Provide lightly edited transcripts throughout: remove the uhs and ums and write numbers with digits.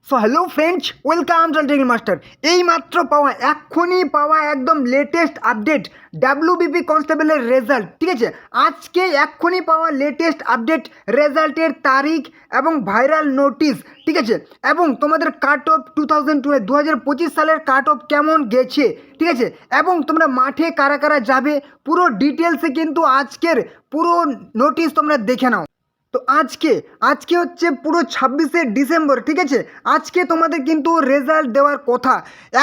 So hello friends, welcome to technique master. এইমাত্র পাওয়া এক্ষুনি পাওয়া একদম লেটেস্ট আপডেট ডাব্লিউবিপি কনস্টেবলের রেজাল্ট, ঠিক আছে। আজকে এক্ষুনি পাওয়া লেটেস্ট আপডেট রেজাল্টের তারিখ এবং ভাইরাল নোটিশ, ঠিক আছে। এবং তোমাদের কাট অফ 2025 সালের কাট অফ কেমন গেছে, ঠিক আছে। এবং তোমরা মাঠে কারা কারা যাবে পুরো ডিটেলসে কিন্তু আজকের পুরো নোটিশ তোমরা দেখে নাও। তো আজকে আজকে হচ্ছে পুরো 26শে ডিসেম্বর, ঠিক আছে। আজকে তোমাদের কিন্তু রেজাল্ট দেওয়ার কথা,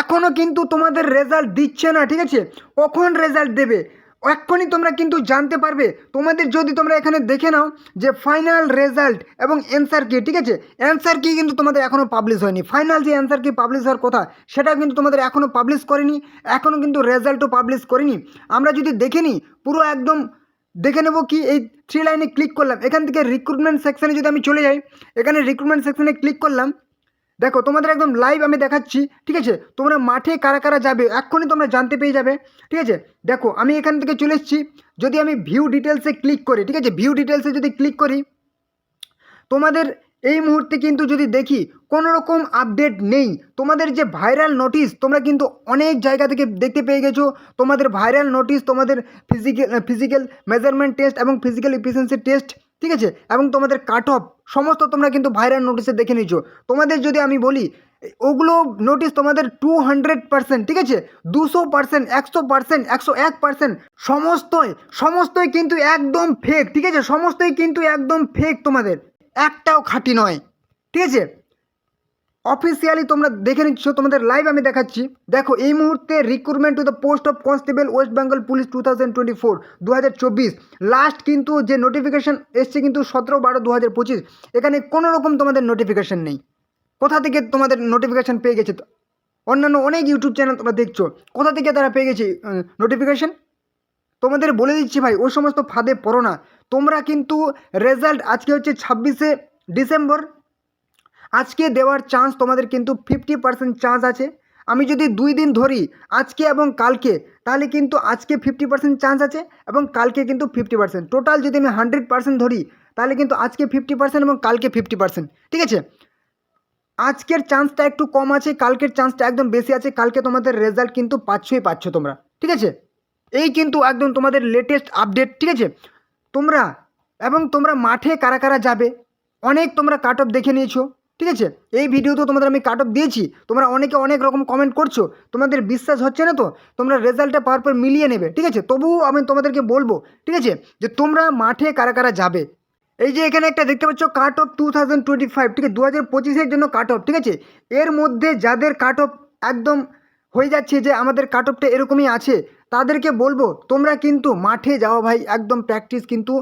এখনও কিন্তু তোমাদের রেজাল্ট দিচ্ছে না, ঠিক আছে। কখন রেজাল্ট দেবে এক্ষুনি তোমরা কিন্তু জানতে পারবে। তোমাদের যদি তোমরা এখানে দেখে নাও যে ফাইনাল রেজাল্ট এবং অ্যান্সার কি, ঠিক আছে। অ্যান্সার কি কিন্তু তোমাদের এখনও পাবলিশ হয়নি। ফাইনাল যে অ্যান্সার কি পাবলিশ হওয়ার কথা সেটা কিন্তু তোমাদের এখনও পাবলিশ করেনি, এখনও কিন্তু রেজাল্টও পাবলিশ করেনি। আমরা যদি দেখে নিই পুরো একদম দেখে নেব কি, এই 3 লাইনে ক্লিক করলাম, এখান থেকে রিক্রুটমেন্ট সেকশানে যদি আমি চলে যাই, এখানে রিক্রুটমেন্ট সেকশানে ক্লিক করলাম। দেখো তোমাদের একদম লাইভ আমি দেখাচ্ছি, ঠিক আছে। তোমরা মাঠে কারা কারা যাবে এক্ষুনি তোমরা জানতে পেয়ে যাবে, ঠিক আছে। দেখো আমি এখান থেকে চলে এসেছি, যদি আমি ভিউ ডিটেলসে ক্লিক করি, ঠিক আছে, ভিউ ডিটেলসে যদি ক্লিক করি তোমাদের এই মুহূর্তে কিন্তু যদি দেখি কোনো রকম আপডেট নেই। তোমাদের যে ভাইরাল নোটিশ তোমরা কিন্তু অনেক জায়গা থেকে দেখতে পেয়ে গেছো, তোমাদের ভাইরাল নোটিশ, তোমাদের ফিজিক্যাল মেজারমেন্ট টেস্ট এবং ফিজিক্যাল এফিসিয়েন্সি টেস্ট, ঠিক আছে, এবং তোমাদের কাট অফ সমস্ত তোমরা কিন্তু ভাইরাল নোটিশে দেখে নিয়েছো। তোমাদের যদি আমি বলি ওগুলো নোটিশ তোমাদের 200%, ঠিক আছে, 200%, 100%, 101%, সমস্তই কিন্তু একদম ফেক, ঠিক আছে, সমস্তই কিন্তু একদম ফেক, তোমাদের একটাও খাঁটি নয়, ঠিক আছে। অফিসিয়ালি তোমরা দেখে নিচ্ছ, তোমাদের লাইভ আমি দেখাচ্ছি। দেখো এই মুহূর্তে recruitment to the post of constable West Bengal police 2024 last কিন্তু যে নোটিফিকেশান এসছে কিন্তু 17/12/2025, এখানে কোনো রকম তোমাদের নোটিফিকেশান নেই। কোথা থেকে তোমাদের নোটিফিকেশান পেয়ে গেছে? অন্যান্য অনেক ইউটিউব চ্যানেল তোমরা দেখছো, কোথা থেকে তারা পেয়ে গেছে নোটিফিকেশান? তোমাদের বলে দিচ্ছি ভাই, ওই সমস্ত ফাঁদে পড়ো না। তোমরা কিন্তু রেজাল্ট আজকে হচ্ছে 26শে ডিসেম্বর, আজকে দেওয়ার চান্স তোমাদের কিন্তু 50% চান্স আছে। আমি যদি 2 দিন ধরি আজকে এবং কালকে, তাহলে কিন্তু আজকে 50% চান্স আছে এবং কালকে কিন্তু 50%। টোটাল যদি আমি 100% ধরি তাহলে কিন্তু আজকে 50% এবং কালকে 50%, ঠিক আছে। আজকের চান্সটা একটু কম আছে, কালকের চান্সটা একদম বেশি আছে। কালকে তোমাদের রেজাল্ট কিন্তু পাচ্ছ তোমরা, ঠিক আছে। এই কিন্তু একদম তোমাদের লেটেস্ট আপডেট, ঠিক আছে। তোমরা তোমরা মাঠে কারা কারা যাবে অনেক তোমরা কাট অফ দেখে নিয়েছো, ঠিক আছে। এই ভিডিওতে তোমাদের আমি কাট অফ দিয়েছি, তোমরা অনেকে অনেক রকম কমেন্ট করছো, তোমাদের বিশ্বাস হচ্ছে না, তো তোমরা রেজাল্টটা পাওয়ার পর মিলিয়ে নেবে, ঠিক আছে। তবুও আমি তোমাদেরকে বলবো, ঠিক আছে, যে তোমরা মাঠে কারা কারা যাবে। এই যে এখানে একটা দেখতে পাচ্ছ কাট অফ 2025, ঠিক আছে, 2025-এর জন্য কাট অফ, ঠিক আছে। এর মধ্যে যাদের কাট অফ একদম হয়ে যাচ্ছে যে আমাদের কাট অফটা এরকমই আছে, তাদেরকে বলবো তোমরা কিন্তু মাঠে যাও ভাই, একদম প্র্যাকটিস কিন্তু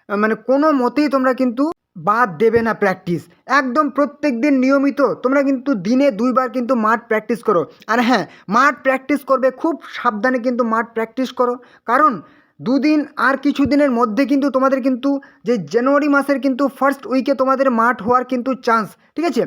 মানে কোনো মতেই তোমরা কিন্তু বাদ দেবে না প্র্যাকটিস। একদম প্রত্যেক দিন নিয়মিত তোমরা কিন্তু দিনে 2 বার কিন্তু মাঠ প্র্যাকটিস করো। আর হ্যাঁ, মাঠ প্র্যাকটিস করবে খুব সাবধানে, কিন্তু মাঠ প্র্যাকটিস করো, কারণ 2 দিন আর কিছু দিনের মধ্যে কিন্তু তোমাদের কিন্তু যে জানুয়ারি মাসের কিন্তু ফার্স্ট উইকে তোমাদের মাঠ হওয়ার কিন্তু চান্স, ঠিক আছে।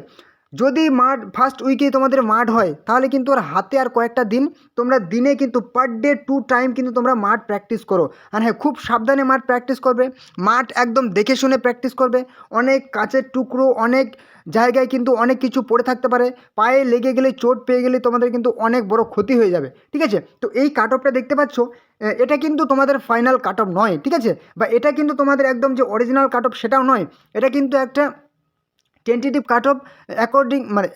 যদি মাঠ ফার্স্ট উইকে তোমাদের মাঠ হয় তাহলে কিন্তু আর হাতে আর কয়েকটা দিন, তোমরা দিনে কিন্তু পার ডে 2 টাইম কিন্তু তোমরা মাঠ প্র্যাকটিস করো। আর হ্যাঁ, খুব সাবধানে মাঠ প্র্যাকটিস করবে, মাঠ একদম দেখে শুনে প্র্যাকটিস করবে। অনেক কাচের টুকরো, অনেক জায়গায় কিন্তু অনেক কিছু পড়ে থাকতে পারে, পায়ে লেগে গেলে, চোট পেয়ে গেলে তোমাদের কিন্তু অনেক বড় ক্ষতি হয়ে যাবে, ঠিক আছে। তো এই কাট অফটা দেখতে পাচ্ছ, এটা কিন্তু তোমাদের ফাইনাল কাট অফ নয়, ঠিক আছে, বা এটা কিন্তু তোমাদের একদম যে অরিজিনাল কাট অফ সেটাও নয়। এটা কিন্তু একটা টেন্টেটিভ কাট অফ অ্যাকর্ডিং, মানে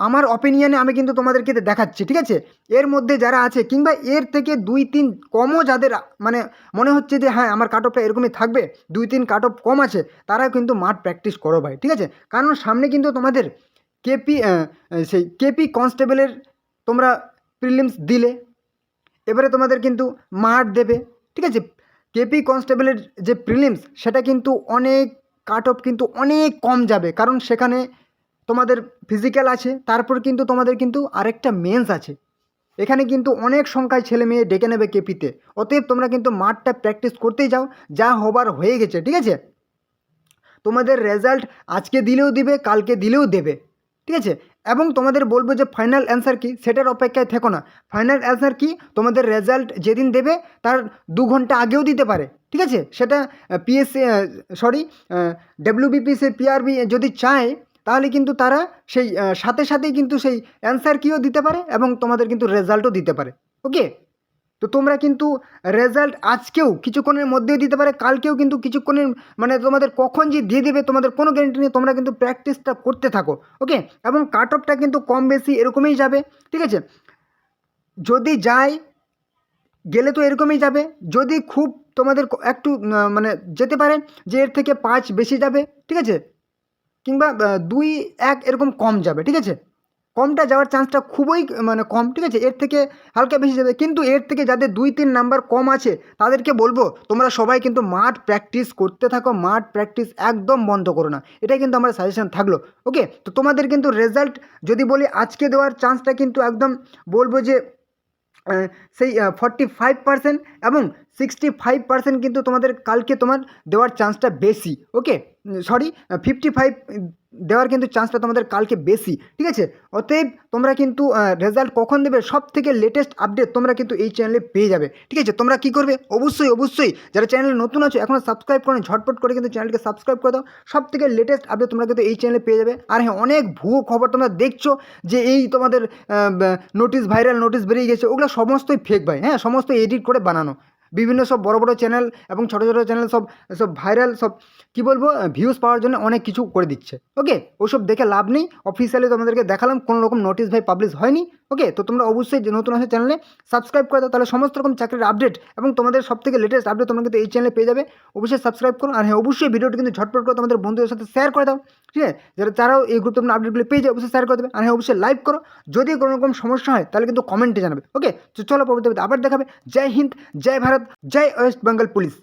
আমার অপিনিয়নে আমি কিন্তু তোমাদেরকে দেখাচ্ছি, ঠিক আছে। এর মধ্যে যারা আছে কিংবা এর থেকে 2-3 কমও যাদের মানে মনে হচ্ছে যে হ্যাঁ আমার কাট অফটা এরকমই থাকবে, 2-3 কাট অফ কম আছে, তারা কিন্তু মাঠ প্র্যাকটিস করো ভাই, ঠিক আছে। কারণ সামনে কিন্তু তোমাদের সেই কেপি কনস্টেবলের তোমরা প্রিলিমস দিলে, এবারে তোমাদের কিন্তু মাঠ দেবে, ঠিক আছে। কেপি কনস্টেবলের যে প্রিলিমস সেটা কিন্তু অনেক কাট অফ কিন্তু অনেক কম যাবে, কারণ সেখানে তোমাদের ফিজিক্যাল আছে, তারপর কিন্তু তোমাদের কিন্তু আরেকটা মেন্স আছে। এখানে কিন্তু অনেক সংখ্যায় ছেলে মেয়ে ডেকে নেবে কেপিতে। অতএব তোমরা কিন্তু মাঠটা প্র্যাকটিস করতেই যাও, যা হবার হয়ে গেছে, ঠিক আছে। তোমাদের রেজাল্ট আজকে দিলেও দিবে, কালকে দিলেও দেবে, ঠিক আছে। এবং তোমাদের বলবো যে ফাইনাল অ্যান্সার কি সেটার অপেক্ষায় থেকো না। ফাইনাল অ্যান্সার কি তোমাদের রেজাল্ট যেদিন দেবে তার 2 ঘন্টা আগেও দিতে পারে, ঠিক আছে। সেটা পিএসসি, সরি, ডাব্লিউবিপি সে পিআরবি যদি চায় তাহলে কিন্তু তারা সেই সাথে সাথেই কিন্তু সেই অ্যান্সার কিও দিতে পারে এবং তোমাদের কিন্তু রেজাল্টও দিতে পারে। ওকে, তো তোমরা কিন্তু রেজাল্ট আজকেও কিছুক্ষণের মধ্যেই দিতে পারে, কালকেও কিন্তু কিছুক্ষণের মানে তোমাদের কখন যে দিয়ে দেবে তোমাদের কোনো গ্যারেন্টি নেই, তোমরা কিন্তু প্র্যাকটিসটা করতে থাকো। ওকে, এবং কাট অফটা কিন্তু কম বেশি এরকমই যাবে, ঠিক আছে। যদি যায় গেলে তো এরকমই যাবে, যদি খুব তোমাদের একটু মানে যেতে পারে যে এর থেকে 5 বেশি যাবে, ঠিক আছে, কিংবা 2-1 এরকম কম যাবে, ঠিক আছে। কমটা যাওয়ার চান্সটা খুবই মানে কম, ঠিক আছে। এর থেকে হালকা বেশি যাবে, কিন্তু এর থেকে যাদের 2-3 নাম্বার কম আছে তাদেরকে বলবো তোমরা সবাই কিন্তু মাঠ প্র্যাকটিস করতে থাকো, মাঠ প্র্যাকটিস একদম বন্ধ করো না, এটাই কিন্তু আমার সাজেশন থাকলো। ওকে, তো তোমাদের কিন্তু রেজাল্ট যদি বলি আজকে দেওয়ার চান্সটা কিন্তু একদম বলবো যে সেই 45% এবং 65% কিন্তু তোমাদের কালকে তোমার দেওয়ার চান্সটা বেশি। ওকে, সরি 55 দেওয়ার কিন্তু চান্সটা তোমাদের কালকে বেশি, ঠিক আছে। অতএব তোমরা কিন্তু রেজাল্ট কখন দেবে সব থেকে লেটেস্ট আপডেট তোমরা কিন্তু এই চ্যানেলে পেয়ে যাবে, ঠিক আছে। তোমরা কী করবে, অবশ্যই যারা চ্যানেলে নতুন আছো এখনও সাবস্ক্রাইব করো, ঝটপট করে কিন্তু চ্যানেলকে সাবস্ক্রাইব করে দাও। সব থেকে লেটেস্ট আপডেট তোমরা কিন্তু এই চ্যানেলে পেয়ে যাবে। আর হ্যাঁ, অনেক ভুয়ো খবর তোমরা দেখছো যে এই তোমাদের নোটিশ ভাইরাল নোটিশ বেরিয়ে গেছে, ওগুলো সমস্তই ফেক ভাই, হ্যাঁ, সমস্ত এডিট করে বানানো। বিভিন্ন সব বড় বড় চ্যানেল এবং ছোটো ছোটো চ্যানেল সব সব ভাইরাল, সব কী বলবো, ভিউজ পাওয়ার জন্য অনেক কিছু করে দিচ্ছে। ওকে, ওসব দেখে লাভ নেই, অফিসিয়ালি তোমাদেরকে দেখালাম কোনো রকম নোটিশ ভাই পাবলিশ হয়নি। ওকে, তো তোমরা অবশ্যই যে নতুন আছে চ্যানেলে সাবস্ক্রাইব করে দাও, তাহলে সমস্ত রকম চাকরির আপডেট এবং তোমাদের সব থেকে লেটেস্ট আপডেট তোমরা কিন্তু এই চ্যানেলে পেয়ে যাবে। অবশ্যই সাবস্ক্রাইব করো, আর হ্যাঁ অবশ্যই ভিডিওটি কিন্তু ঝটপট করে তোমাদের বন্ধুদের সাথে শেয়ার করে দাও, ঠিক আছে। যারা তারাও এই গুরুত্বপূর্ণ আপডেটগুলো পেয়ে যায় অবশ্যই শেয়ার করে দেবে, আর হ্যাঁ অবশ্যই লাইক করো। যদি কোনো রকম সমস্যা হয় তাহলে কিন্তু কমেন্টে জানাবে। ওকে, তো চলো পরবর্তী আবার দেখাবে। জয় হিন্দ, জয় ভারত, জয় ওয়েস্ট বেঙ্গল পুলিশ।